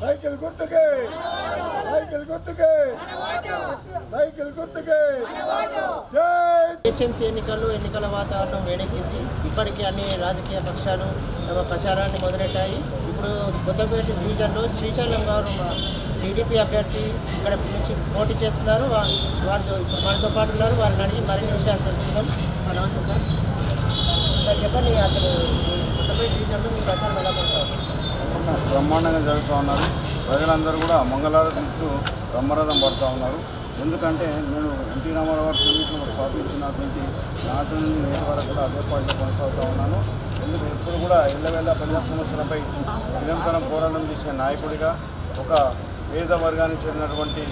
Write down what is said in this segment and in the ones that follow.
Cycle గుర్తుకే cycle గుర్తుకే cycle గుర్తుకే హెచ్ఎంసీ ఎన్నికల వాతావరణం వేడెక్కింది. ఇప్పటికే అన్ని రాజకీయ పక్షాలు తమ ప్రచారాన్ని మొదలెట్టాయి. ఇప్పుడు కొత్తపేట డివిజన్లో శ్రీశైలం గారు టీడీపీ అభ్యర్థి ఇక్కడ నుంచి పోటీ చేస్తున్నారు. వారితో పాటు ఉన్నారు. వారిని అడిగి మరిన్ని విషయాలు తెలుసుకుందాం. నమస్తే సార్, చెప్పండి, అసలు కొత్తపేట డివిజన్లో మీ ప్రచారం ఎలా కొనసాగుతుంది? బ్రహ్మాండంగా జరుగుతూ ఉన్నారు. ప్రజలందరూ కూడా మంగళారతి ఇస్తూ బ్రహ్మరథం పడుతూ ఉన్నారు. ఎందుకంటే నేను ఎన్టీ రామారావు గారు టెలివిజన్లో స్థాపించినటువంటి నాటి నుండి నేటి వరకు కూడా అదే పార్టీలో కొనసాగుతూ ఉన్నాను. ఎందుకు ఎప్పుడు కూడా ఇళ్ళవేళ ప్రజా సమస్యలపై నిరంతరం పోరాటం చేసే నాయకుడిగా, ఒక పేద వర్గానికి చెందినటువంటి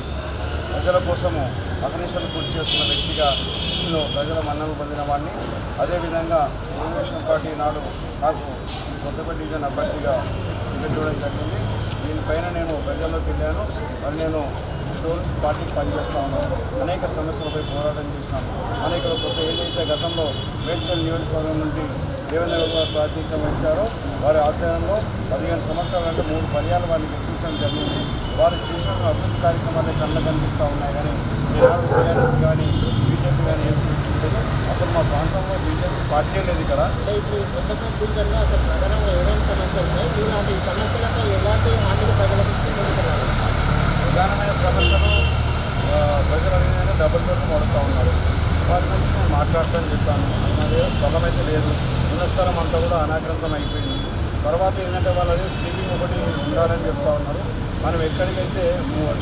ప్రజల కోసము అహర్నిశలు కృషి చేస్తున్న వ్యక్తిగా ఇందులో ప్రజల మన్ననలు పొందిన వాడిని. అదేవిధంగా తెలుగుదేశం పార్టీ నాడు నాకు కొత్తపేట డివిజన్ అభ్యర్థిగా టికెట్ ఇవ్వడం జరిగింది. దీనిపైన నేను ప్రజల్లోకి వెళ్ళాను. మరి నేను నుంచి పార్టీకి పనిచేస్తూ ఉన్నాను. అనేక సమస్యలపై పోరాటం చేసినాను. అనేక కొత్త ఏదైతే గతంలో మేడ్చల్ నియోజకవర్గం నుండి దేవేంద్ర గారు ప్రాతినిధ్యం వహించారో వారి ఆధ్వర్యంలో 15 సంవత్సరాలు అంటే 3 పర్యాలు వారిని గెలిపించడం జరిగింది. వారు చేసిన అభివృద్ధి కార్యక్రమాలే కళ్ళ కనిపిస్తూ ఉన్నాయి. కానీ ఈనాడు టీఆర్ఎస్ కానీ బీజేపీ కానీ ఏం చేస్తుంటారు? అసలు మా ప్రాంతంలో బీజేపీ పార్టీ లేదు ఇక్కడ. ప్రధానమైన సమస్యలు ప్రజలు అనేది డబుల్ బెడ్రూమ్ అడుగుతూ ఉన్నారు. వారి నుంచి నేను మాట్లాడతాను చెప్పాను. అదే స్థలం అయితే లేదు. ఉన్న స్థలం అంతా కూడా అనాక్రంతం అయిపోయింది. తర్వాత ఏంటంటే వాళ్ళది స్లీపింగ్ ఒకటి ఉండాలని చెప్తా ఉన్నారు. మనం ఎక్కడికైతే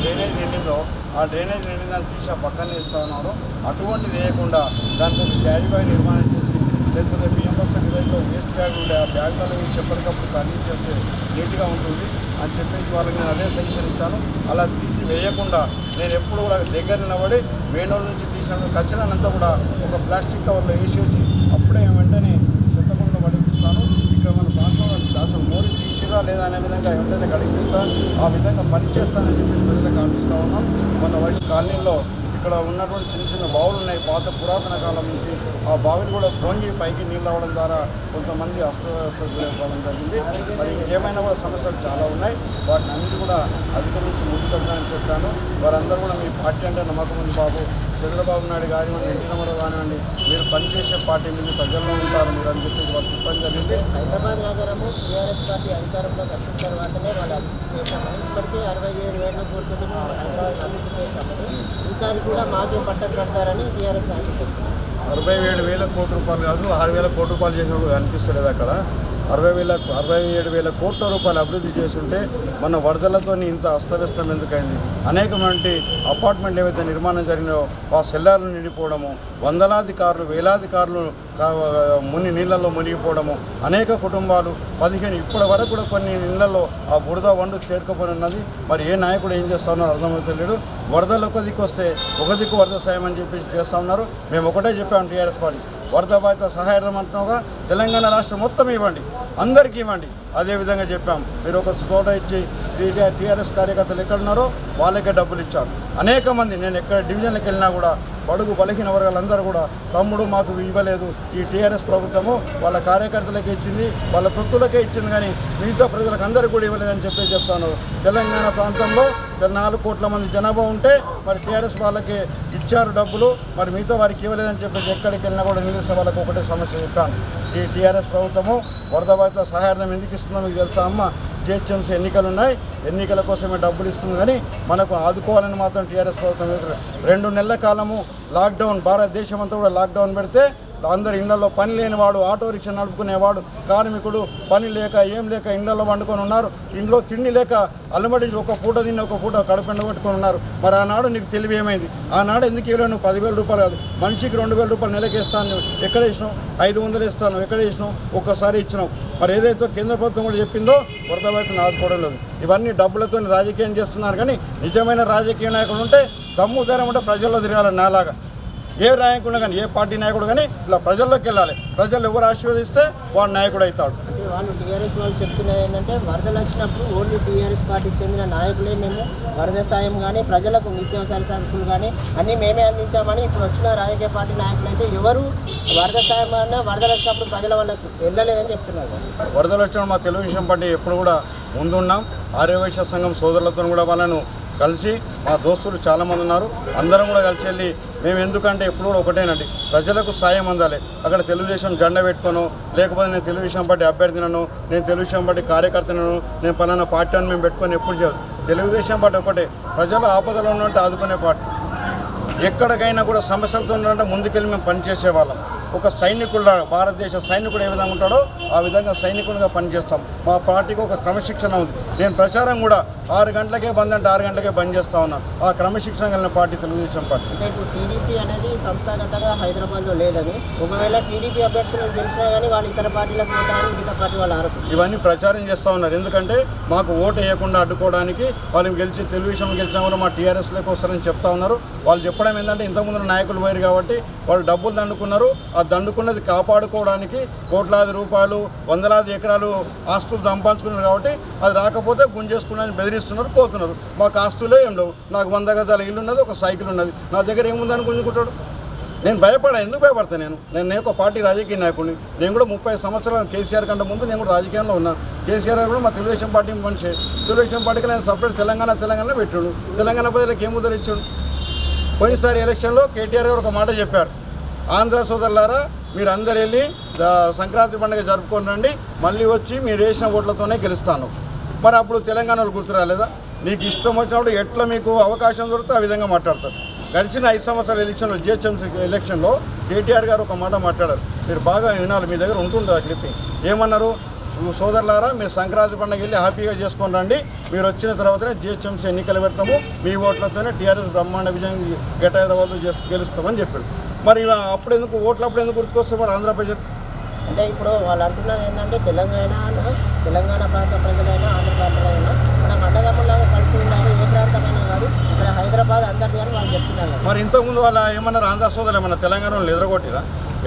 డ్రైనేజ్ నిండిందో ఆ డ్రైనేజ్ నిండిందని తీసి ఆ పక్కనే ఇస్తూ ఉన్నారు. అటువంటిది వేయకుండా దానికి ఒక క్యారీబాయ్ నిర్మాణం చేసి, లేకపోతే బియ్యం బస్తా విలేజ్లో వేస్ట్ బ్యాగ్ ఉండే ఆ బ్యాగ్లలో వేసి ఎప్పటికప్పుడు ఖాళీ చేస్తే నీట్గా ఉంటుంది అని చెప్పేసి వాళ్ళకి నేను అదే సజెషన్ ఇచ్చాను. అలా తీసి వేయకుండా నేను ఎప్పుడు కూడా దగ్గర నిలబడి మెయిన్ రోడ్ నుంచి తీసిన కచ్చినంతా కూడా ఒక ప్లాస్టిక్ కవర్లో వేసేసి అప్పుడే వెంటనే చెత్తకుండా పడిపిస్తాను. ఇక్కడ మన ప్రాంతంలో అసలు మోరీ తీసిరా లేదా అనే విధంగా వెంటనే కడిగిస్తాను. ఆ విధంగా పనిచేస్తానని చెప్పేసి ప్రజలకు ఆపిస్తూ ఉన్నాం. మన వయసు కాలనీలో ఇక్కడ ఉన్నటువంటి చిన్న చిన్న బావులు ఉన్నాయి. పాత పురాతన కాలం నుంచి ఆ బావిని కూడా పొంగి పైకి నీళ్ళు రావడం ద్వారా కొంతమంది అస్తవ్యస్త గురైపోవడం జరిగింది. మరి ఇంకేమైనా కూడా సమస్యలు చాలా ఉన్నాయి. వాటిని అన్నిటి కూడా అధిగమించి ముందుకెళ్తానని చెప్పాను. వారందరూ కూడా మీ పార్టీ అంటే నమ్మకం ఉంది బాబు, చంద్రబాబు నాయుడు కానివ్వండి, ఎన్టీ రామారావు కానివ్వండి, మీరు పనిచేసే పార్టీ మీద ప్రజల్లో ఉంటారు మీరు అని చెప్పేసి వాళ్ళు చెప్పడం జరిగింది. హైదరాబాద్ నగరము టీఆర్ఎస్ పార్టీ అధికారంలోకి వచ్చిన తర్వాతనే వాళ్ళు అభివృద్ధి చేశామని, ఇప్పటికే 67,000 కోట్లతో హైదరాబాద్ అభివృద్ధి చేశామని, ఈసారి కూడా మాకే పట్టం కడతారని టీఆర్ఎస్ నాయకులు చెప్తున్నారు. 67,000 కోట్ల రూపాయలు కాదు, 6,000 కోట్ల రూపాయలు చేసినప్పుడు అనిపిస్తలేదు. అక్కడ 67,000 కోట్ల రూపాయలు అభివృద్ధి చేస్తుంటే మన వరదలతో ఇంత అస్తవ్యస్తం ఎందుకైంది? అనేకమంది అపార్ట్మెంట్లు ఏవైతే నిర్మాణం జరిగినాయో ఆ సెల్లార్లు నిండిపోవడము, వందలాది కార్లు వేలాది కార్లు నీళ్ళల్లో మునిగిపోవడము, అనేక కుటుంబాలు 15 ఇప్పటి వరకు కూడా కొన్ని ఇళ్లలో ఆ బురద వండు చేరుకుపోయి ఉన్నది. మరి ఏ నాయకుడు ఏం చేస్తా ఉన్నారో అర్థమవుతలేడు. వరదలు ఒక దిక్కు వస్తే ఒక దిక్కు వరద సాయం అని చెప్పేసి చేస్తూ ఉన్నారు. మేము ఒకటే చెప్పాము టీఆర్ఎస్ పార్టీ, వరద బాధిత సహాయం అంటున్నావుగా తెలంగాణ రాష్ట్రం మొత్తం ఇవ్వండి, అందరికీ ఇవ్వండి. అదేవిధంగా చెప్పాం. మీరు ఒక చోట ఇచ్చి టీఆర్ఎస్ కార్యకర్తలు ఎక్కడున్నారో వాళ్ళకే డబ్బులు ఇచ్చారు. అనేక మంది నేను ఎక్కడ డివిజన్లకు వెళ్ళినా కూడా బడుగు బలహీన వర్గాలందరూ కూడా తమ్ముడు మాకు ఇవ్వలేదు, ఈ టీఆర్ఎస్ ప్రభుత్వము వాళ్ళ కార్యకర్తలకే ఇచ్చింది, వాళ్ళ తొత్తులకే ఇచ్చింది, కానీ మిగతా ప్రజలకు అందరికీ కూడా ఇవ్వలేదని చెప్పి చెప్తాను. తెలంగాణ ప్రాంతంలో 4 కోట్ల మంది జనాభా ఉంటే మరి టీఆర్ఎస్ వాళ్ళకి ఇచ్చారు డబ్బులు, మరి మిగతా వారికి ఇవ్వలేదని చెప్పి ఎక్కడికి వెళ్ళినా కూడా నిలిసే వాళ్ళకి ఒకటే సమస్య చెప్పాను. ఈ టీఆర్ఎస్ ప్రభుత్వము వరద బాధిత సహాయం ఎందుకు ఇస్తుందో మీకు తెలుసా అమ్మ? జిహెచ్ఎంసీ ఎన్నికలు ఉన్నాయి, ఎన్నికల కోసమే డబ్బులు ఇస్తుంది, కానీ మనకు ఆదుకోవాలని మాత్రం టీఆర్ఎస్ ప్రభుత్వం 2 నెలల కాలము లాక్డౌన్, భారతదేశం అంతా కూడా లాక్డౌన్ పెడితే అందరు ఇళ్లలో పని లేనివాడు, ఆటో రిక్షా నడుపుకునేవాడు, కార్మికుడు పని లేక ఏం లేక ఇళ్లలో వండుకొని ఉన్నారు. ఇంట్లో తిండి లేక అల్లమడి ఒక పూట తిని ఒక పూట కడుపెండ కొట్టుకొని ఉన్నారు. మరి ఆనాడు నీకు తెలివి ఏమైంది? ఆనాడు ఎందుకు ఇవ్వలేవు? నువ్వు 10,000 రూపాయలు కాదు, మనిషికి 2,000 రూపాయలు నెలకి ఇస్తాను, ఎక్కడ ఇచ్చినావు? 500 ఇస్తాను, ఎక్కడ ఇచ్చినావు? ఒక్కసారి ఇచ్చినావు. మరి ఏదైతే కేంద్ర ప్రభుత్వం కూడా చెప్పిందో వరద బాధితులను ఆదుకోవడం లేదు. ఇవన్నీ డబ్బులతో రాజకీయం చేస్తున్నారు. కానీ నిజమైన రాజకీయ నాయకుడు ఉంటే దమ్ము ధైర్యం ఉంటే ప్రజల్లో తిరగాలి. నాలాగా ఏ నాయకుడు కానీ, ఏ పార్టీ నాయకుడు కానీ ఇలా ప్రజల్లోకి వెళ్ళాలి. ప్రజలు ఎవరు ఆశీర్వదిస్తే వాడు నాయకుడు అవుతాడు. వాళ్ళు టీఆర్ఎస్ వాళ్ళు చెప్తున్నది ఏంటంటే వరదలు వచ్చినప్పుడు ఓన్లీ టీఆర్ఎస్ పార్టీకి చెందిన నాయకులే మేము వరద సాయం కానీ ప్రజలకు నిత్యావసర సరుకులు కానీ అన్నీ మేమే అందించామని ఇప్పుడు వచ్చిన రాజకీయ పార్టీ నాయకులు అయితే ఎవరు వరద సాయం అన్నా వరదలు వచ్చినప్పుడు ప్రజల వాళ్ళకు వెళ్ళలేదని చెప్తున్నారు. వరదలు వచ్చినప్పుడు మా తెలుగుదేశం పార్టీ ఎప్పుడు కూడా ముందున్నాం. ఆర్యవైశ్య సంఘం సోదరులతో కూడా వాళ్ళను కలిసి మా దోస్తులు చాలామంది ఉన్నారు. అందరం కూడా కలిసి వెళ్ళి మేము ఎందుకంటే ఎప్పుడు కూడా ఒకటేనండి, ప్రజలకు సాయం అందాలి. అక్కడ తెలుగుదేశం జెండా పెట్టుకోను, లేకపోతే నేను తెలుగుదేశం పార్టీ అభ్యర్థినను, నేను తెలుగుదేశం పార్టీ కార్యకర్తను, నేను పలానా పార్టీ అని మేము పెట్టుకొని ఎప్పుడు చేయదు. తెలుగుదేశం పార్టీ ఒకటే, ప్రజలు ఆపదలో ఉన్నట్టు ఆదుకునే పార్టీ. ఎక్కడికైనా కూడా సమస్యలతో ఉన్నట్టు ముందుకెళ్ళి మేము పనిచేసే వాళ్ళం. ఒక సైనికుడు, భారతదేశ సైనికుడు ఏ విధంగా ఉంటాడో ఆ విధంగా సైనికుడిగా పనిచేస్తాం. మా పార్టీకి ఒక క్రమశిక్షణ ఉంది. నేను ప్రచారం కూడా 6 గంటలకే బంద్ అంటే 6 గంటలకే బంద్ చేస్తా ఉన్నాను. ఆ క్రమశిక్షణ కలిగిన పార్టీ తెలుగుదేశం పార్టీ. అంటే ఇప్పుడు టీడీపీ అనేది సంస్థాగతంగా హైదరాబాద్లో లేదని, ఒకవేళ టీడీపీ అభ్యర్థులు గెలిచినా కానీ వాళ్ళు ఇతర పార్టీలకు పోతారని మిగతా పార్టీ వాళ్ళు ఆరోపిస్తారు. ఇవన్నీ ప్రచారం చేస్తూ ఉన్నారు. ఎందుకంటే మాకు ఓటు వేయకుండా అడ్డుకోవడానికి, వాళ్ళని గెలిచి తెలుగుదేశం గెలిచినా కూడా మా టీఆర్ఎస్లోకి వస్తారని చెప్తా ఉన్నారు. వాళ్ళు చెప్పడం ఏంటంటే ఇంతకుముందు నాయకులు పోయారు కాబట్టి వాళ్ళు డబ్బులు దండుకున్నారు. ఆ దండుకున్నది కాపాడుకోవడానికి కోట్లాది రూపాయలు, వందలాది ఎకరాలు ఆస్తులు సంపాదించుకున్నారు కాబట్టి అది రాకపోతే గుంజేసుకున్నారని బెదిరిస్తున్నారు, పోతున్నారు. మాకు ఆస్తులే ఏం లేవు. నాకు 100 గజాల ఇల్లు ఉన్నది, ఒక సైకిల్ ఉన్నది. నా దగ్గర ఏముందని గుంజుకుంటాడు? నేను భయపడా. ఎందుకు భయపడతాను? నేను ఒక పార్టీ రాజకీయ నాయకుడిని. నేను కూడా 30 సంవత్సరాలు కేసీఆర్ కంటే ముందు నేను కూడా రాజకీయంలో ఉన్నాను. కేసీఆర్ కూడా మా తెలుగుదేశం పార్టీ మనిషి. తెలుగుదేశం పార్టీకి నేను సపరేట్ తెలంగాణలో పెట్టాడు. తెలంగాణ ప్రజలకు ఏం ముద్ర ఇచ్చాడు? పోయినసారి ఎలక్షన్లో కేటీఆర్ గారు ఒక మాట చెప్పారు, ఆంధ్ర సోదరులారా మీరు అందరు వెళ్ళి సంక్రాంతి పండుగ జరుపుకొని రండి, మళ్ళీ వచ్చి మీరు వేసిన ఓట్లతోనే గెలుస్తాను. మరి అప్పుడు తెలంగాణలో గుర్తు రాలేదా? నీకు ఇష్టం వచ్చినప్పుడు ఎట్లా మీకు అవకాశం దొరికితే ఆ విధంగా మాట్లాడతారు. గడిచిన 5 సంవత్సరాల ఎలక్షన్లో జిహెచ్ఎంసీ ఎలక్షన్లో కేటీఆర్ గారు ఒక మాట మాట్లాడారు. మీరు బాగా వినాలి, మీ దగ్గర ఉంటుండే ఆ క్లిప్పింగ్. ఏమన్నారు? సోదరులారా మీరు సంక్రాంతి పండుగ వెళ్ళి హ్యాపీగా చేసుకొని రండి, మీరు వచ్చిన తర్వాతనే జిహెచ్ఎంసీ ఎన్నికలు పెడతాము, మీ ఓట్లతోనే టీఆర్ఎస్ బ్రహ్మాండ విజయం హైదరాబాద్లో గెలుస్తామని చెప్పాడు. మరి అప్పుడు ఎందుకు ఓట్లు అప్పుడు ఎందుకు గుర్తుకొస్తే మరి ఆంధ్ర ప్రజలు? అంటే ఇప్పుడు వాళ్ళు అంటున్నది ఏంటంటే తెలంగాణ ప్రాంత ప్రజలైనా ఆంధ్ర ప్రాంతాలైనా మనం అన్నదమ్ములాగా కలిసి ఉండాలి, ఏ ప్రాంతమైనా కాదు, ఇక్కడ హైదరాబాద్ అందరిది అని వాళ్ళు చెప్తున్నారు. మరి ఇంతకుముందు వాళ్ళ ఏమన్నారు? ఆంధ్ర సోదరులు ఏమన్నా తెలంగాణలో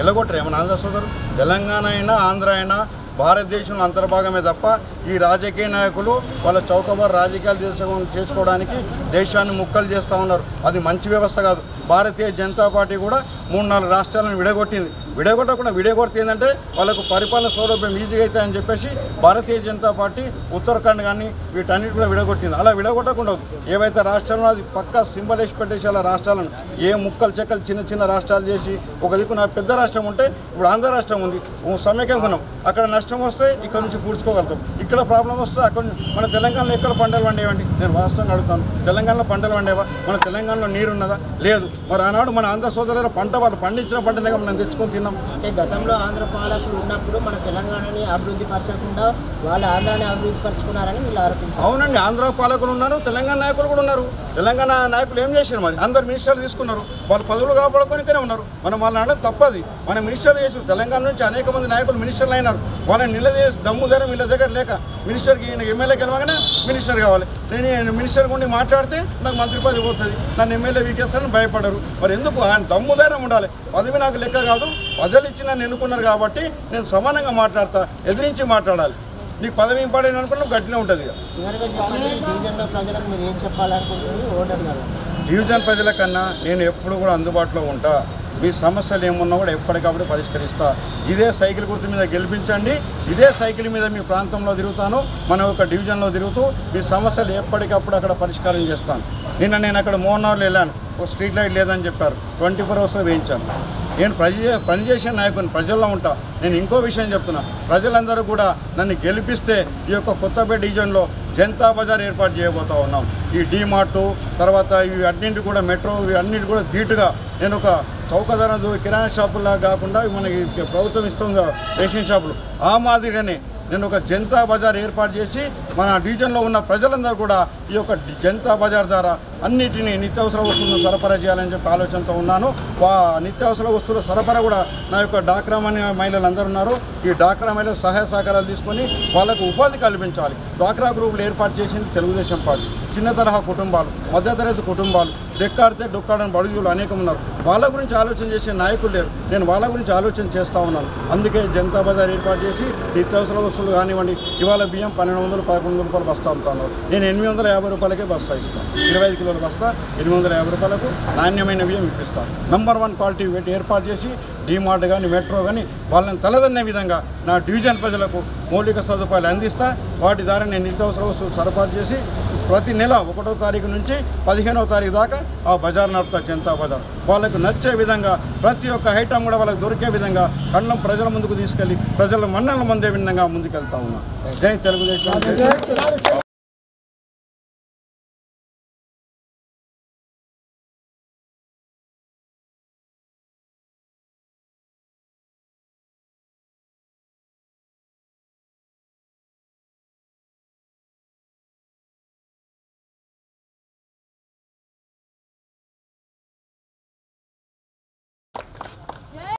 ఎల్లగొట్టరా ఏమన్నా ఆంధ్ర సోదరులు? తెలంగాణ అయినా ఆంధ్ర అయినా భారతదేశంలో అంతర్భాగమే తప్ప ఈ రాజకీయ నాయకులు వాళ్ళ చౌకబారు రాజకీయాలు చేసుకోవడానికి దేశాన్ని ముక్కలు చేస్తూ ఉన్నారు. అది మంచి వ్యవస్థ కాదు. భారతీయ జనతా పార్టీ కూడా 3-4 రాష్ట్రాలను విడగొట్టింది. విడగొడితే ఏంటంటే వాళ్ళకు పరిపాలన సౌలభ్యం ఈజీగా అవుతాయని చెప్పేసి భారతీయ జనతా పార్టీ ఉత్తరాఖండ్ కానీ వీటన్నిటి కూడా విడగొట్టింది. అలా విడగొట్టకుండా ఏవైతే రాష్ట్రాలను అది పక్కా సింబల్ వేసి పెట్టేసి అలా రాష్ట్రాలను ఏ ముక్కలు చెక్కలు చిన్న రాష్ట్రాలు చేసి ఒక దిక్కున పెద్ద రాష్ట్రం ఉంటే ఇప్పుడు ఆంధ్ర రాష్ట్రం ఉంది, సమైక్యంగా ఉన్నాం. అక్కడ నష్టం వస్తే ఇక్కడ నుంచి పూడ్చుకోగలుగుతాం. ఇక్కడ ప్రాబ్లం వస్తే అక్కడ మన తెలంగాణలో ఎక్కడ పంటలు పండేవండి? నేను వాస్తవంగా అడుగుతాను, తెలంగాణలో పంటలు పండేవా? మన తెలంగాణలో నీరు ఉన్నదా? లేదు. మరి ఆనాడు మన ఆంధ్ర సోదరుల పంట వాళ్ళు పండించిన పంటనే మనం తెచ్చుకొని తిన్నాం. అంటే గతంలో ఆంధ్ర పాలకులు ఉన్నప్పుడు మన తెలంగాణని అభివృద్ధి పరచకుండా వాళ్ళు ఆంధ్రాని అభివృద్ధి పరుచుకున్నారని వీళ్ళు ఆరోపించారు. అవునండి, ఆంధ్ర పాలకులు ఉన్నారు, తెలంగాణ నాయకులు కూడా ఉన్నారు. తెలంగాణ నాయకులు ఏం చేశారు? మరి అందరు మినిస్టర్లు తీసుకున్నారు, వాళ్ళు పదవులు కాపాడుకొనికనే ఉన్నారు. మనం వాళ్ళని అనడం తప్పది. మనం మినిస్టర్లు చేసి తెలంగాణ నుంచి అనేక మంది నాయకులు మినిస్టర్లు అయినారు. వాళ్ళని నిలదీసి దమ్ము ధర వీళ్ళ దగ్గర లేక మినిస్టర్కి ఎమ్మెల్యేకి వెళ్ళగానే మినిస్టర్ కావాలి, నేను మినిస్టర్ ఉండి మాట్లాడితే నాకు మంత్రి పదవి పోతుంది, నన్ను ఎమ్మెల్యే వీకేస్తారని భయపడరు. మరి ఎందుకు? ఆయన దమ్ము ధైర్యం ఉండాలి. పదవి నాకు లెక్క కాదు, ప్రజలు ఇచ్చి నన్ను ఎన్నుకున్నారు కాబట్టి నేను సమానంగా మాట్లాడతా, ఎదిరించి మాట్లాడాలి. నీకు పదవి ఇంపార్టెంట్ అనుకున్నా గట్టినే ఉంటుంది. డివిజన్ ప్రజల కన్నా నేను ఎప్పుడు కూడా అందుబాటులో ఉంటా. మీ సమస్యలు ఏమున్నా కూడా ఎప్పటికప్పుడు పరిష్కరిస్తా. ఇదే సైకిల్ గుర్తు మీద గెలిపించండి, ఇదే సైకిల్ మీద మీ ప్రాంతంలో తిరుగుతాను, మన ఒక డివిజన్లో తిరుగుతూ మీ సమస్యలు ఎప్పటికప్పుడు అక్కడ పరిష్కారం చేస్తాను. నేను అక్కడ మోహన్వార్లో వెళ్ళాను, ఒక స్ట్రీట్ లైట్ లేదని చెప్పారు, 24 అవర్స్లో వేయించాను. నేను పనిచేసే నాయకుని, ప్రజల్లో ఉంటా. నేను ఇంకో విషయం చెప్తున్నా, ప్రజలందరూ కూడా నన్ను గెలిపిస్తే ఈ యొక్క కొత్తపేట డివిజన్లో జనతా బజార్ ఏర్పాటు చేయబోతా ఉన్నాం. ఈ డీమార్టు తర్వాత ఇవి అన్నింటి కూడా మెట్రో ఇవి అన్నింటి కూడా ధీటుగా నేను ఒక చౌకధర కిరాణా షాపులా కాకుండా మనకి ప్రభుత్వం ఇస్తుంది రేషన్ షాపులు, ఆ మాదిరిగానే నేను ఒక జనతా బజార్ ఏర్పాటు చేసి మన డివిజన్లో ఉన్న ప్రజలందరూ కూడా ఈ యొక్క జనతా బజార్ ద్వారా అన్నిటినీ నిత్యావసర వస్తువులను సరఫరా చేయాలని చెప్పి ఆలోచనతో ఉన్నాను. నిత్యావసర వస్తువుల సరఫరా కూడా నా యొక్క డాక్రా మహిళలు అందరూ ఉన్నారు. ఈ డాక్రా మహిళలు సహాయ సహకారాలు తీసుకొని వాళ్ళకు ఉపాధి కల్పించాలి. డాక్రా గ్రూపులు ఏర్పాటు చేసింది తెలుగుదేశం పార్టీ. చిన్న తరహా కుటుంబాలు, మధ్యతరగతి కుటుంబాలు డెక్కాడితే డొక్కాడని బడుగులు అనేకం ఉన్నారు. వాళ్ళ గురించి ఆలోచన చేసే నాయకులు లేరు. నేను వాళ్ళ గురించి ఆలోచన చేస్తూ ఉన్నాను. అందుకే జనతా బజార్ ఏర్పాటు చేసి నిత్యావసర వస్తువులు కానివ్వండి, ఇవాళ బియ్యం 1200, 1100 రూపాయలు బస్తా అమ్ముతున్నారు. నేను 850 రూపాయలకే బస్తా ఇస్తాను. 25 కిలోల బస్తా 850 రూపాయలకు నాణ్యమైన బియ్యం ఇప్పిస్తాను. నంబర్ 1 క్వాలిటీ పెట్టి ఏర్పాటు చేసి డీమార్ట్ కానీ మెట్రో కానీ వాళ్ళని తలదన్నే విధంగా నా డివిజన్ ప్రజలకు మౌలిక సదుపాయాలు అందిస్తా. వాటి ద్వారా నేను నిత్యావసర వస్తువులు సరఫరా చేసి ప్రతి నెల 1వ తారీఖు నుంచి 15వ తారీఖు దాకా ఆ బజార్ నడుపుతా. జనతా బజార్ వాళ్ళకు నచ్చే విధంగా ప్రతి ఒక్క ఐటమ్ కూడా వాళ్ళకి దొరికే విధంగా కళ్ళం ప్రజల ముందుకు తీసుకెళ్ళి ప్రజల మన్నలను పొందే విధంగా ముందుకెళ్తా ఉన్నా. జై తెలుగుదేశం.